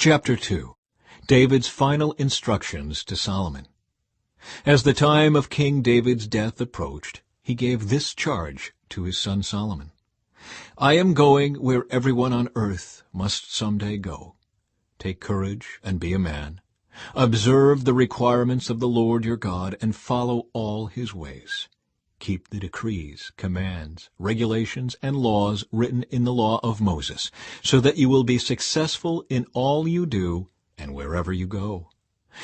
Chapter 2. David's final instructions to Solomon. As the time of King David's death approached, he gave this charge to his son Solomon. I am going where everyone on earth must someday go. Take courage and be a man. Observe the requirements of the Lord your God and follow all his ways. Keep the decrees, commands, regulations, and laws written in the law of Moses, so that you will be successful in all you do and wherever you go.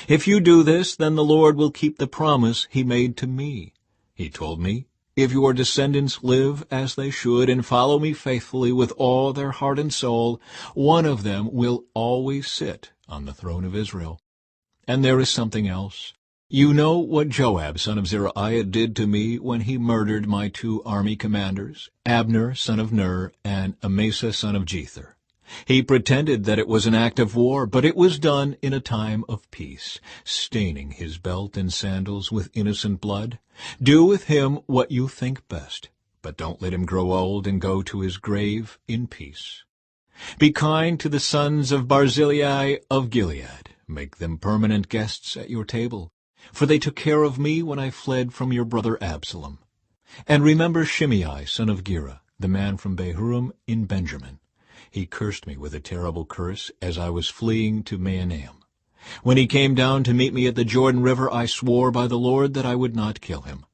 If you do this, then the Lord will keep the promise he made to me. He told me, if your descendants live as they should and follow me faithfully with all their heart and soul, one of them will always sit on the throne of Israel. And there is something else. You know what Joab, son of Zeruiah, did to me when he murdered my 2 army commanders, Abner, son of Ner, and Amasa, son of Jether. He pretended that it was an act of war, but it was done in a time of peace, staining his belt and sandals with innocent blood. Do with him what you think best, but don't let him grow old and go to his grave in peace. Be kind to the sons of Barzillai of Gilead. Make them permanent guests at your table, for they took care of me when I fled from your brother Absalom. And remember Shimei, son of Gera, the man from Bahurim in Benjamin. He cursed me with a terrible curse as I was fleeing to Mahanaim. When he came down to meet me at the Jordan River, I swore by the Lord that I would not kill him.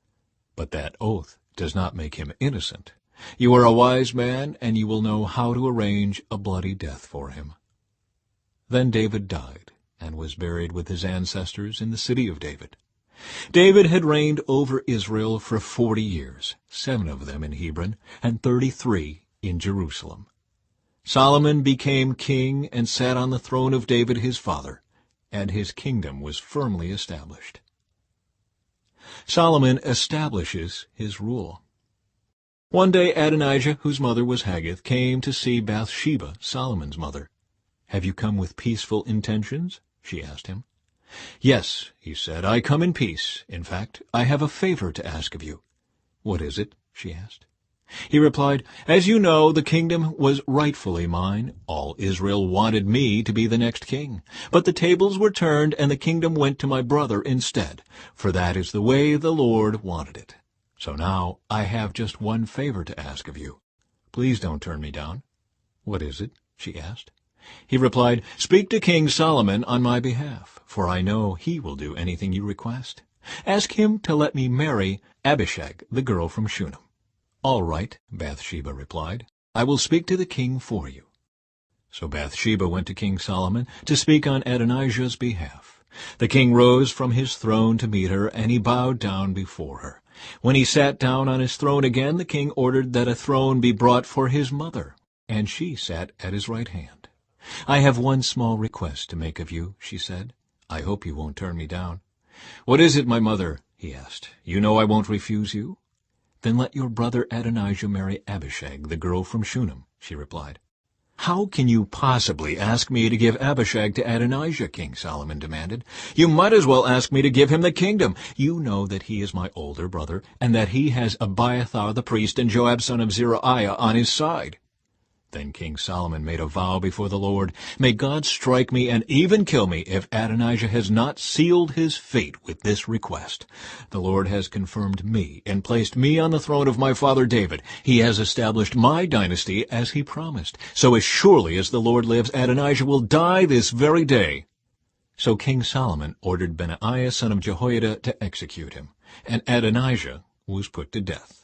But that oath does not make him innocent. You are a wise man, and you will know how to arrange a bloody death for him. Then David died, and was buried with his ancestors in the city of David. David had reigned over Israel for 40 years, 7 of them in Hebron, and 33 in Jerusalem. Solomon became king and sat on the throne of David his father, and his kingdom was firmly established. Solomon establishes his rule. One day Adonijah, whose mother was Haggith, came to see Bathsheba, Solomon's mother. "Have you come with peaceful intentions?" she asked him. "Yes," he said, "I come in peace. In fact, I have a favor to ask of you." "What is it?" she asked. He replied, "As you know, the kingdom was rightfully mine. All Israel wanted me to be the next king. But the tables were turned, and the kingdom went to my brother instead, for that is the way the Lord wanted it. So now I have just one favor to ask of you. Please don't turn me down." "What is it?" she asked. He replied, "Speak to King Solomon on my behalf, for I know he will do anything you request. Ask him to let me marry Abishag, the girl from Shunem." "All right," Bathsheba replied. "I will speak to the king for you." So Bathsheba went to King Solomon to speak on Adonijah's behalf. The king rose from his throne to meet her, and he bowed down before her. When he sat down on his throne again, the king ordered that a throne be brought for his mother, and she sat at his right hand. "I have one small request to make of you," she said. "I hope you won't turn me down." "What is it, my mother?" he asked. "You know I won't refuse you." "Then let your brother Adonijah marry Abishag, the girl from Shunem," she replied. "How can you possibly ask me to give Abishag to Adonijah?" King Solomon demanded. "You might as well ask me to give him the kingdom. You know that he is my older brother, and that he has Abiathar the priest and Joab son of Zeruiah on his side." Then King Solomon made a vow before the Lord, "May God strike me and even kill me if Adonijah has not sealed his fate with this request. The Lord has confirmed me and placed me on the throne of my father David. He has established my dynasty as he promised. So as surely as the Lord lives, Adonijah will die this very day." So King Solomon ordered Benaiah son of Jehoiada to execute him, and Adonijah was put to death.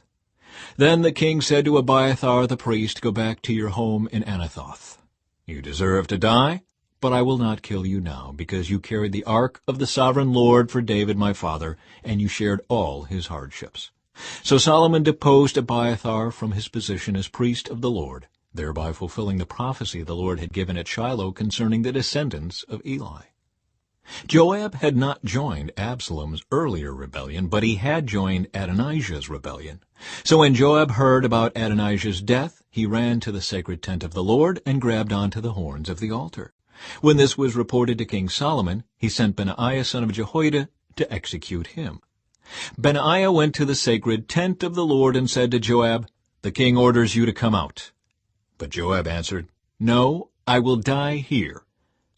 Then the king said to Abiathar the priest, "Go back to your home in Anathoth. You deserve to die, but I will not kill you now, because you carried the ark of the sovereign Lord for David my father, and you shared all his hardships." So Solomon deposed Abiathar from his position as priest of the Lord, thereby fulfilling the prophecy the Lord had given at Shiloh concerning the descendants of Eli. Joab had not joined Absalom's earlier rebellion, but he had joined Adonijah's rebellion. So when Joab heard about Adonijah's death, he ran to the sacred tent of the Lord and grabbed onto the horns of the altar. When this was reported to King Solomon, he sent Benaiah son of Jehoiada to execute him. Benaiah went to the sacred tent of the Lord and said to Joab, "The king orders you to come out." But Joab answered, "No, I will die here."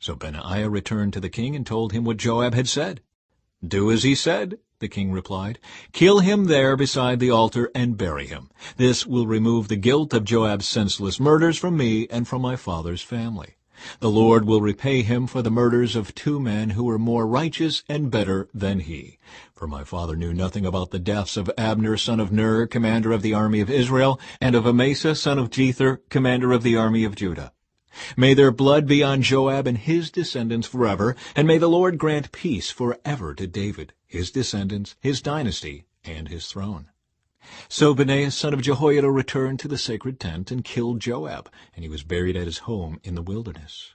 So Benaiah returned to the king and told him what Joab had said. "Do as he said," the king replied. "Kill him there beside the altar and bury him. This will remove the guilt of Joab's senseless murders from me and from my father's family. The Lord will repay him for the murders of 2 men who were more righteous and better than he. For my father knew nothing about the deaths of Abner son of Ner, commander of the army of Israel, and of Amasa son of Jether, commander of the army of Judah. May their blood be on Joab and his descendants forever, and may the Lord grant peace forever to David, his descendants, his dynasty, and his throne." So Benaiah son of Jehoiada returned to the sacred tent and killed Joab, and he was buried at his home in the wilderness.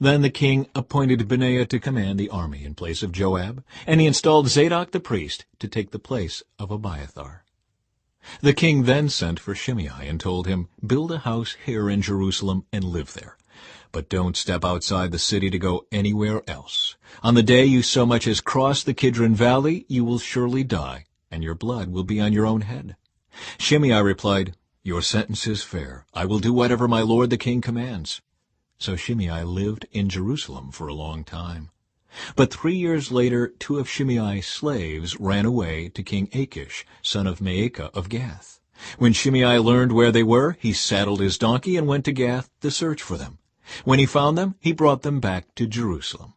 Then the king appointed Benaiah to command the army in place of Joab, and he installed Zadok the priest to take the place of Abiathar. The king then sent for Shimei and told him, "Build a house here in Jerusalem and live there. But don't step outside the city to go anywhere else. On the day you so much as cross the Kidron Valley, you will surely die, and your blood will be on your own head." Shimei replied, "Your sentence is fair. I will do whatever my lord the king commands." So Shimei lived in Jerusalem for a long time. But 3 years later 2 of Shimei's slaves ran away to King Achish, son of Maacah of Gath. When Shimei learned where they were, he saddled his donkey and went to Gath to search for them. When he found them, he brought them back to Jerusalem.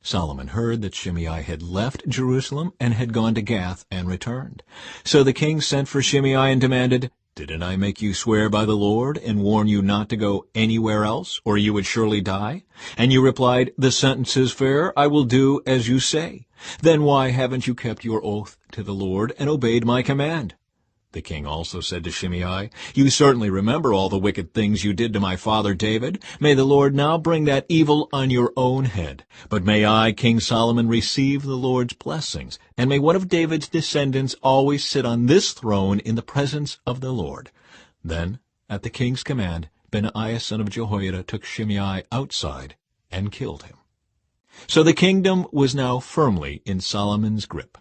Solomon heard that Shimei had left Jerusalem and had gone to Gath and returned. So the king sent for Shimei and demanded, "Didn't I make you swear by the Lord and warn you not to go anywhere else, or you would surely die? And you replied, 'The sentence is fair, I will do as you say.' Then why haven't you kept your oath to the Lord and obeyed my command?" The king also said to Shimei, "You certainly remember all the wicked things you did to my father David. May the Lord now bring that evil on your own head. But may I, King Solomon, receive the Lord's blessings, and may one of David's descendants always sit on this throne in the presence of the Lord." Then, at the king's command, Benaiah son of Jehoiada took Shimei outside and killed him. So the kingdom was now firmly in Solomon's grip.